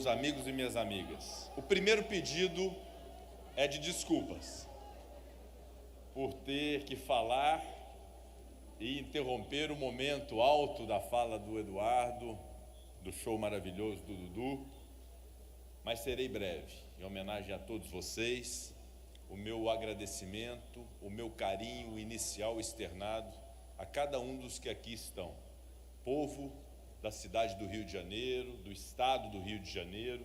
meus amigos e minhas amigas. O primeiro pedido é de desculpas por ter que falar e interromper o momento alto da fala do Eduardo, do show maravilhoso do Dudu, mas serei breve. Em homenagem a todos vocês, o meu agradecimento, o meu carinho inicial externado a cada um dos que aqui estão, povo da cidade do Rio de Janeiro, do estado do Rio de Janeiro,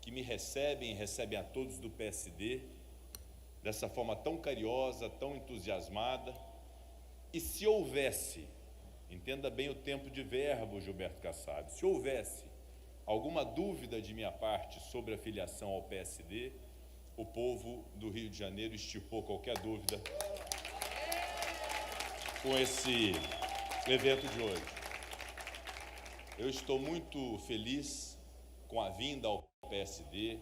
que me recebem a todos do PSD, dessa forma tão carinhosa, tão entusiasmada. E se houvesse, entenda bem o tempo de verbo, Gilberto Kassab, se houvesse alguma dúvida de minha parte sobre a filiação ao PSD, o povo do Rio de Janeiro extirpou qualquer dúvida com esse evento de hoje. Eu estou muito feliz com a vinda ao PSD,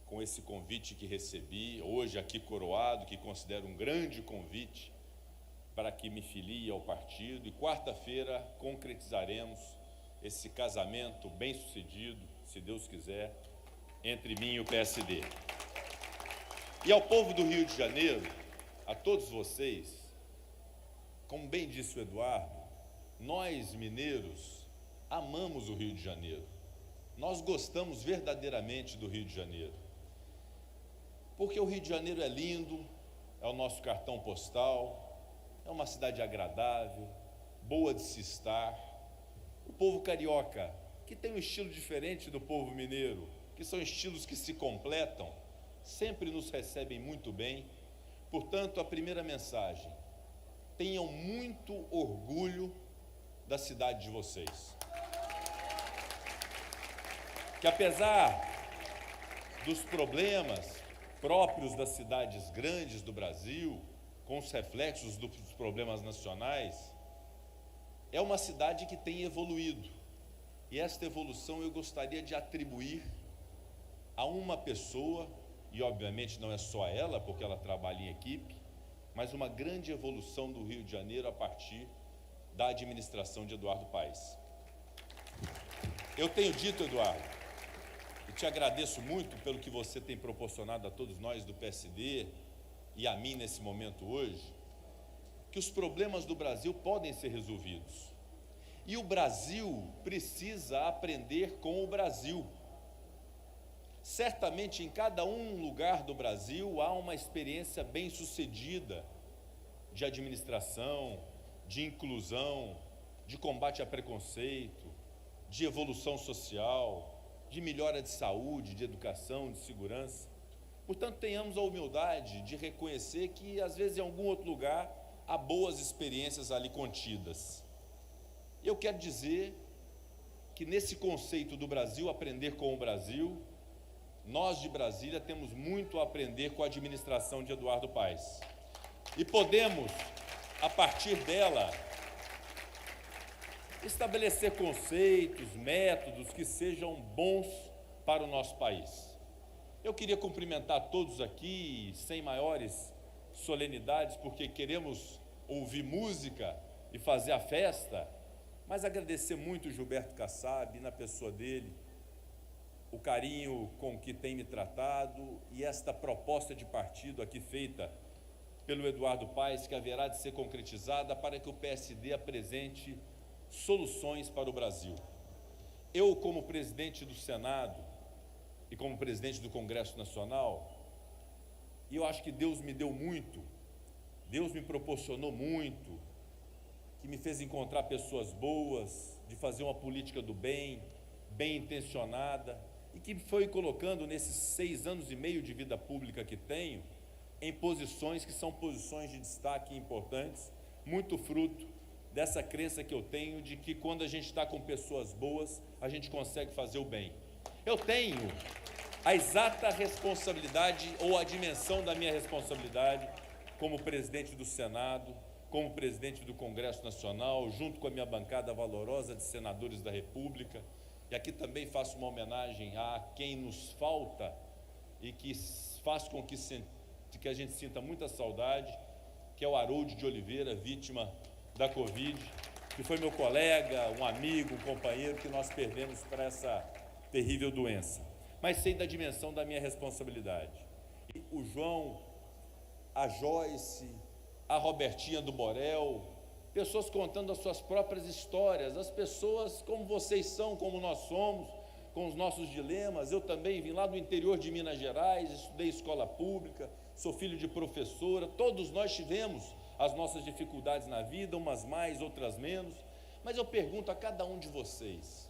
com esse convite que recebi, hoje aqui coroado, que considero um grande convite para que me filie ao partido, e quarta-feira concretizaremos esse casamento bem-sucedido, se Deus quiser, entre mim e o PSD. E ao povo do Rio de Janeiro, a todos vocês, como bem disse o Eduardo, nós mineiros amamos o Rio de Janeiro. Nós gostamos verdadeiramente do Rio de Janeiro. Porque o Rio de Janeiro é lindo, é o nosso cartão postal, é uma cidade agradável, boa de se estar. O povo carioca, que tem um estilo diferente do povo mineiro, que são estilos que se completam, sempre nos recebem muito bem. Portanto, a primeira mensagem: tenham muito orgulho da cidade de vocês. Que apesar dos problemas próprios das cidades grandes do Brasil, com os reflexos dos problemas nacionais, é uma cidade que tem evoluído. E esta evolução eu gostaria de atribuir a uma pessoa, e obviamente não é só ela, porque ela trabalha em equipe, mas uma grande evolução do Rio de Janeiro a partir da administração de Eduardo Paes. Eu tenho dito, Eduardo, e te agradeço muito pelo que você tem proporcionado a todos nós do PSD e a mim nesse momento hoje, que os problemas do Brasil podem ser resolvidos. E o Brasil precisa aprender com o Brasil. Certamente em cada lugar do Brasil há uma experiência bem-sucedida de administração, de inclusão, de combate a preconceito, de evolução social, de melhora de saúde, de educação, de segurança. Portanto, tenhamos a humildade de reconhecer que, às vezes, em algum outro lugar, há boas experiências ali contidas. Eu quero dizer que, nesse conceito do Brasil, aprender com o Brasil, nós de Brasília temos muito a aprender com a administração de Eduardo Paes. E podemos, a partir dela, estabelecer conceitos, métodos que sejam bons para o nosso país. Eu queria cumprimentar todos aqui, sem maiores solenidades, porque queremos ouvir música e fazer a festa, mas agradecer muito o Gilberto Kassab, na pessoa dele, o carinho com que tem me tratado e esta proposta de partido aqui feita pelo Eduardo Paes, que haverá de ser concretizada para que o PSD apresente soluções para o Brasil. Eu, como presidente do Senado e como presidente do Congresso Nacional, e eu acho que Deus me deu muito, Deus me proporcionou muito, que me fez encontrar pessoas boas, de fazer uma política do bem, bem intencionada, e que me foi colocando nesses 6 anos e meio de vida pública que tenho, em posições que são posições de destaque importantes, muito fruto dessa crença que eu tenho de que quando a gente está com pessoas boas, a gente consegue fazer o bem. Eu tenho a exata responsabilidade ou a dimensão da minha responsabilidade como presidente do Senado, como presidente do Congresso Nacional, junto com a minha bancada valorosa de senadores da República. E aqui também faço uma homenagem a quem nos falta e que faz com que a gente sinta muita saudade, que é o Harold de Oliveira, vítima da Covid, que foi meu colega, um amigo, um companheiro que nós perdemos para essa terrível doença, mas sei da dimensão da minha responsabilidade. E o João, a Joyce, a Robertinha do Borel, pessoas contando as suas próprias histórias, as pessoas como vocês são, como nós somos, com os nossos dilemas. Eu também vim lá do interior de Minas Gerais, estudei escola pública, sou filho de professora, todos nós tivemos as nossas dificuldades na vida, umas mais, outras menos, mas eu pergunto a cada um de vocês,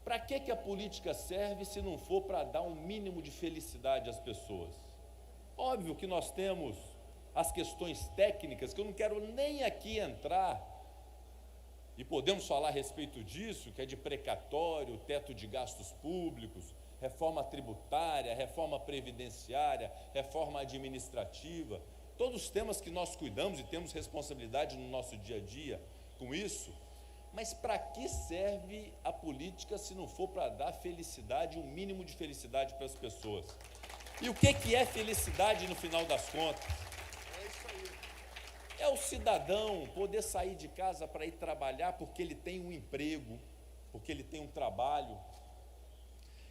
para que a política serve se não for para dar um mínimo de felicidade às pessoas? Óbvio que nós temos as questões técnicas, que eu não quero nem aqui entrar, e podemos falar a respeito disso, que é de precatório, teto de gastos públicos, reforma tributária, reforma previdenciária, reforma administrativa, todos os temas que nós cuidamos e temos responsabilidade no nosso dia a dia com isso. Mas para que serve a política se não for para dar felicidade, um mínimo de felicidade para as pessoas? E o que é felicidade no final das contas? É isso aí. É o cidadão poder sair de casa para ir trabalhar porque ele tem um emprego, porque ele tem um trabalho,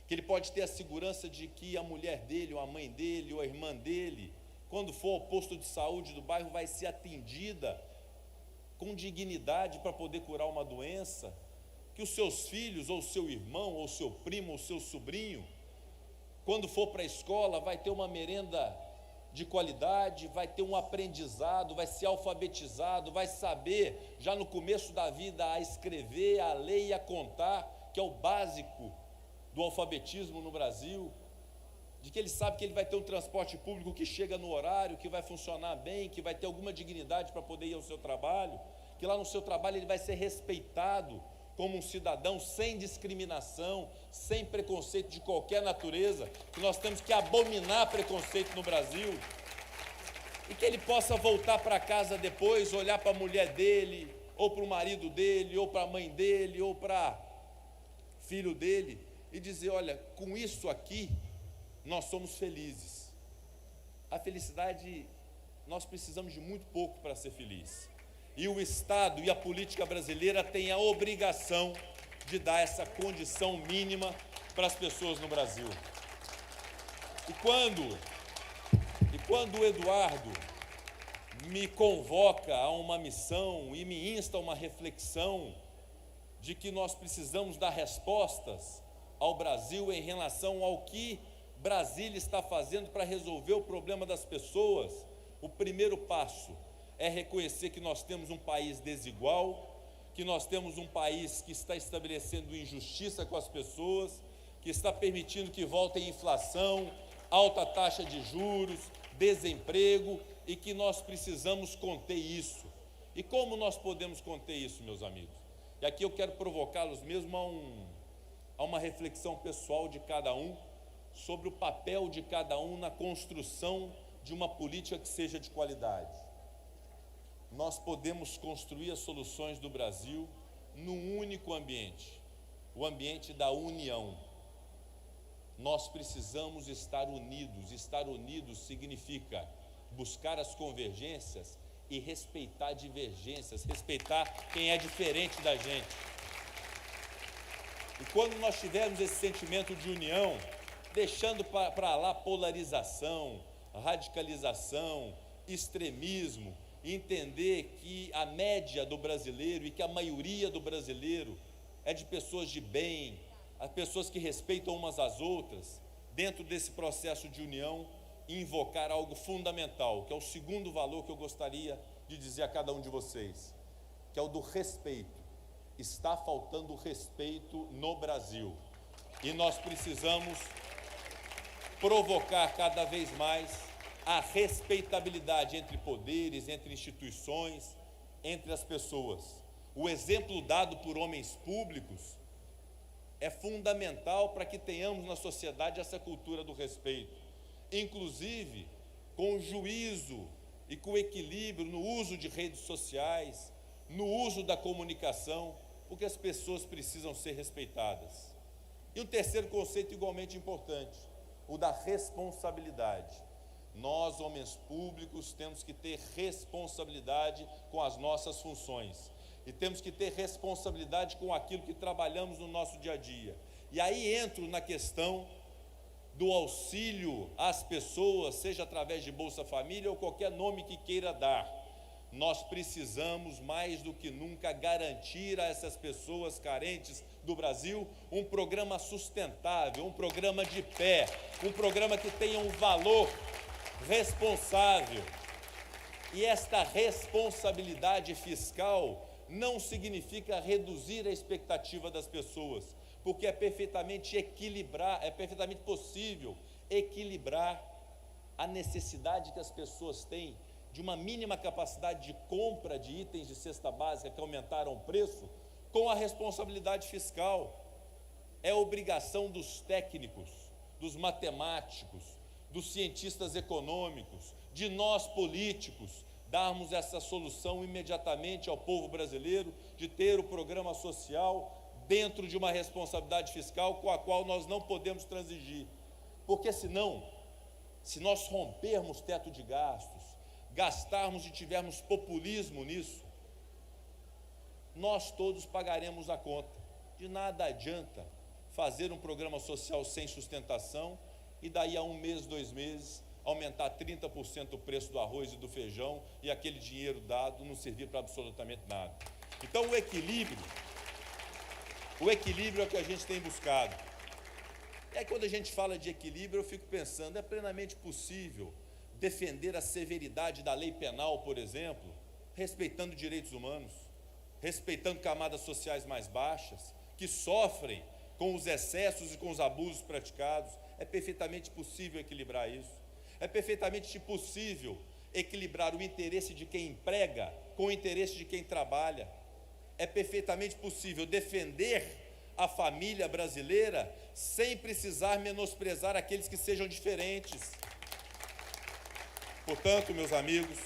que ele pode ter a segurança de que a mulher dele, ou a mãe dele, ou a irmã dele, quando for ao posto de saúde do bairro, vai ser atendida com dignidade para poder curar uma doença, que os seus filhos, ou seu irmão, ou seu primo, ou seu sobrinho, quando for para a escola, vai ter uma merenda de qualidade, vai ter um aprendizado, vai ser alfabetizado, vai saber, já no começo da vida, a escrever, a ler e a contar, que é o básico do alfabetismo no Brasil, de que ele sabe que ele vai ter um transporte público que chega no horário, que vai funcionar bem, que vai ter alguma dignidade para poder ir ao seu trabalho, que lá no seu trabalho ele vai ser respeitado como um cidadão, sem discriminação, sem preconceito de qualquer natureza, que nós temos que abominar preconceito no Brasil, e que ele possa voltar para casa depois, olhar para a mulher dele, ou para o marido dele, ou para a mãe dele, ou para filho dele, e dizer: olha, com isso aqui, nós somos felizes. A felicidade, nós precisamos de muito pouco para ser feliz. E o Estado e a política brasileira têm a obrigação de dar essa condição mínima para as pessoas no Brasil. E quando o Eduardo me convoca a uma missão e me insta a uma reflexão de que nós precisamos dar respostas ao Brasil em relação ao que Brasília está fazendo para resolver o problema das pessoas, o primeiro passo é reconhecer que nós temos um país desigual, que nós temos um país que está estabelecendo injustiça com as pessoas, que está permitindo que volte a inflação, alta taxa de juros, desemprego, e que nós precisamos conter isso. E como nós podemos conter isso, meus amigos? E aqui eu quero provocá-los mesmo a uma reflexão pessoal de cada um, sobre o papel de cada um na construção de uma política que seja de qualidade. Nós podemos construir as soluções do Brasil num único ambiente, o ambiente da união. Nós precisamos estar unidos. Estar unidos significa buscar as convergências e respeitar divergências, respeitar quem é diferente da gente. E quando nós tivermos esse sentimento de união, deixando para lá polarização, radicalização, extremismo, entender que a média do brasileiro e que a maioria do brasileiro é de pessoas de bem, as pessoas que respeitam umas às outras, dentro desse processo de união, invocar algo fundamental, que é o segundo valor que eu gostaria de dizer a cada um de vocês, que é o do respeito. Está faltando respeito no Brasil, e nós precisamos provocar cada vez mais a respeitabilidade entre poderes, entre instituições, entre as pessoas. O exemplo dado por homens públicos é fundamental para que tenhamos na sociedade essa cultura do respeito, inclusive com juízo e com equilíbrio no uso de redes sociais, no uso da comunicação, porque as pessoas precisam ser respeitadas. E um terceiro conceito igualmente importante, o da responsabilidade. Nós, homens públicos, temos que ter responsabilidade com as nossas funções. e temos que ter responsabilidade com aquilo que trabalhamos no nosso dia a dia. E aí entro na questão do auxílio às pessoas, seja através de Bolsa Família ou qualquer nome que queira dar. Nós precisamos mais do que nunca garantir a essas pessoas carentes do Brasil um programa sustentável, um programa de pé, um programa que tenha um valor responsável. E esta responsabilidade fiscal não significa reduzir a expectativa das pessoas, porque é perfeitamente possível equilibrar a necessidade que as pessoas têm de uma mínima capacidade de compra de itens de cesta básica que aumentaram o preço, com a responsabilidade fiscal. É obrigação dos técnicos, dos matemáticos, dos cientistas econômicos, de nós políticos, darmos essa solução imediatamente ao povo brasileiro, de ter o programa social dentro de uma responsabilidade fiscal com a qual nós não podemos transigir. Porque senão, se nós rompermos teto de gastos, gastarmos e tivermos populismo nisso, nós todos pagaremos a conta. De nada adianta fazer um programa social sem sustentação e daí a 1 mês, 2 meses, aumentar 30% o preço do arroz e do feijão e aquele dinheiro dado não servir para absolutamente nada. Então o equilíbrio é o que a gente tem buscado. E aí quando a gente fala de equilíbrio, eu fico pensando, é plenamente possível defender a severidade da lei penal, por exemplo, respeitando direitos humanos, respeitando camadas sociais mais baixas, que sofrem com os excessos e com os abusos praticados. É perfeitamente possível equilibrar isso. É perfeitamente possível equilibrar o interesse de quem emprega com o interesse de quem trabalha. É perfeitamente possível defender a família brasileira sem precisar menosprezar aqueles que sejam diferentes. Portanto, meus amigos,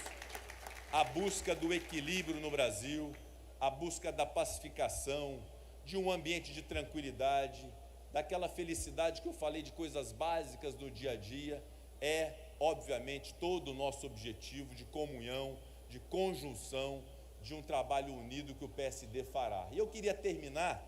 a busca do equilíbrio no Brasil, a busca da pacificação, de um ambiente de tranquilidade, daquela felicidade que eu falei de coisas básicas do dia a dia, é, obviamente, todo o nosso objetivo de comunhão, de conjunção, de um trabalho unido que o PSD fará. E eu queria terminar,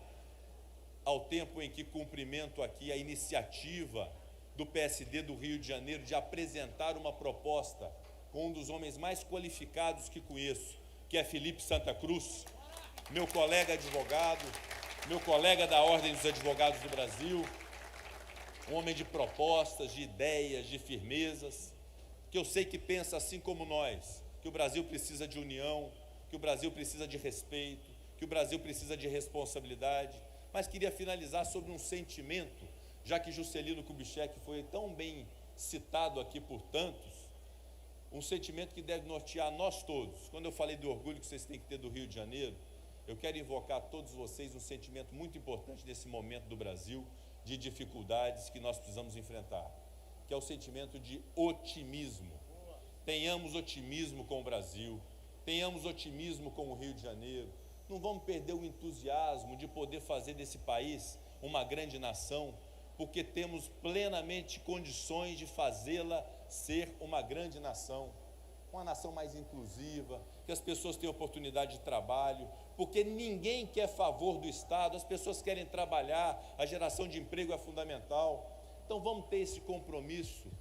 ao tempo em que cumprimento aqui a iniciativa do PSD do Rio de Janeiro de apresentar uma proposta com um dos homens mais qualificados que conheço, que é Felipe Santa Cruz, meu colega advogado, meu colega da Ordem dos Advogados do Brasil, um homem de propostas, de ideias, de firmezas, que eu sei que pensa assim como nós, que o Brasil precisa de união, que o Brasil precisa de respeito, que o Brasil precisa de responsabilidade. Mas queria finalizar sobre um sentimento, já que Juscelino Kubitschek foi tão bem citado aqui por tantos, um sentimento que deve nortear nós todos. Quando eu falei do orgulho que vocês têm que ter do Rio de Janeiro, eu quero invocar a todos vocês um sentimento muito importante nesse momento do Brasil, de dificuldades que nós precisamos enfrentar, que é o sentimento de otimismo. Tenhamos otimismo com o Brasil, tenhamos otimismo com o Rio de Janeiro. Não vamos perder o entusiasmo de poder fazer desse país uma grande nação, porque temos plenamente condições de fazê-la ser uma grande nação, uma nação mais inclusiva, que as pessoas tenham oportunidade de trabalho, porque ninguém quer favor do Estado, as pessoas querem trabalhar, a geração de emprego é fundamental. Então vamos ter esse compromisso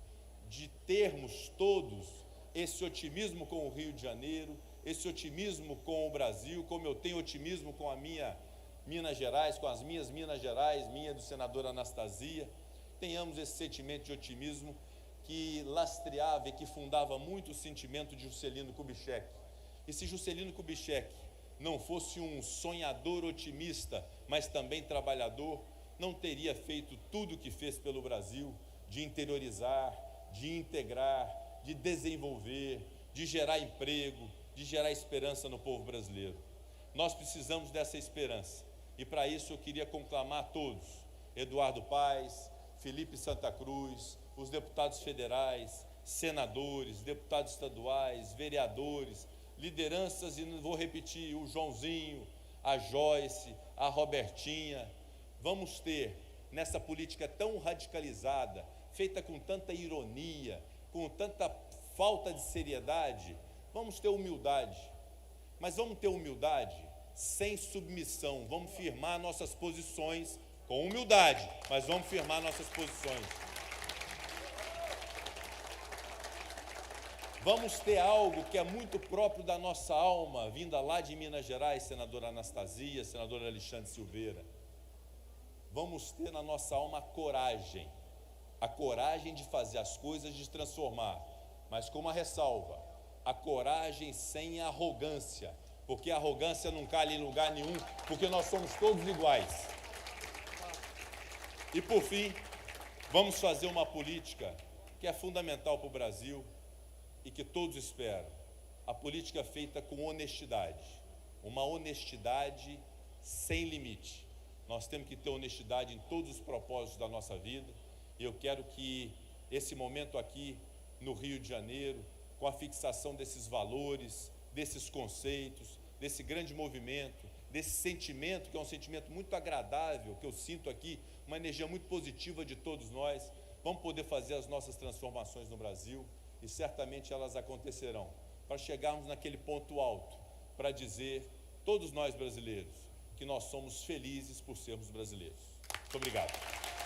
de termos todos esse otimismo com o Rio de Janeiro, esse otimismo com o Brasil, como eu tenho otimismo com a minha Minas Gerais, com as minhas Minas Gerais, minha do senador Anastasia. Tenhamos esse sentimento de otimismo que lastreava e que fundava muito o sentimento de Juscelino Kubitschek. E se Juscelino Kubitschek não fosse um sonhador otimista, mas também trabalhador, não teria feito tudo o que fez pelo Brasil, de interiorizar, de integrar, de desenvolver, de gerar emprego, de gerar esperança no povo brasileiro. Nós precisamos dessa esperança, e para isso eu queria conclamar a todos, Eduardo Paes, Felipe Santa Cruz, os deputados federais, senadores, deputados estaduais, vereadores, lideranças, e não vou repetir, o Joãozinho, a Joyce, a Robertinha. Vamos ter, nessa política tão radicalizada, feita com tanta ironia, com tanta falta de seriedade, vamos ter humildade. Mas vamos ter humildade sem submissão. Vamos firmar nossas posições com humildade, mas vamos firmar nossas posições. Vamos ter algo que é muito próprio da nossa alma, vinda lá de Minas Gerais, senadora Anastasia, senadora Alexandre Silveira. Vamos ter na nossa alma a coragem de fazer as coisas, de transformar, mas com uma ressalva, a coragem sem arrogância, porque a arrogância não cai em lugar nenhum, porque nós somos todos iguais. E por fim, vamos fazer uma política que é fundamental para o Brasil, e que todos esperam, a política feita com honestidade, uma honestidade sem limite. Nós temos que ter honestidade em todos os propósitos da nossa vida, e eu quero que esse momento aqui no Rio de Janeiro, com a fixação desses valores, desses conceitos, desse grande movimento, desse sentimento, que é um sentimento muito agradável, que eu sinto aqui, uma energia muito positiva de todos nós, vamos poder fazer as nossas transformações no Brasil, e certamente elas acontecerão, para chegarmos naquele ponto alto, para dizer, todos nós brasileiros, que nós somos felizes por sermos brasileiros. Muito obrigado.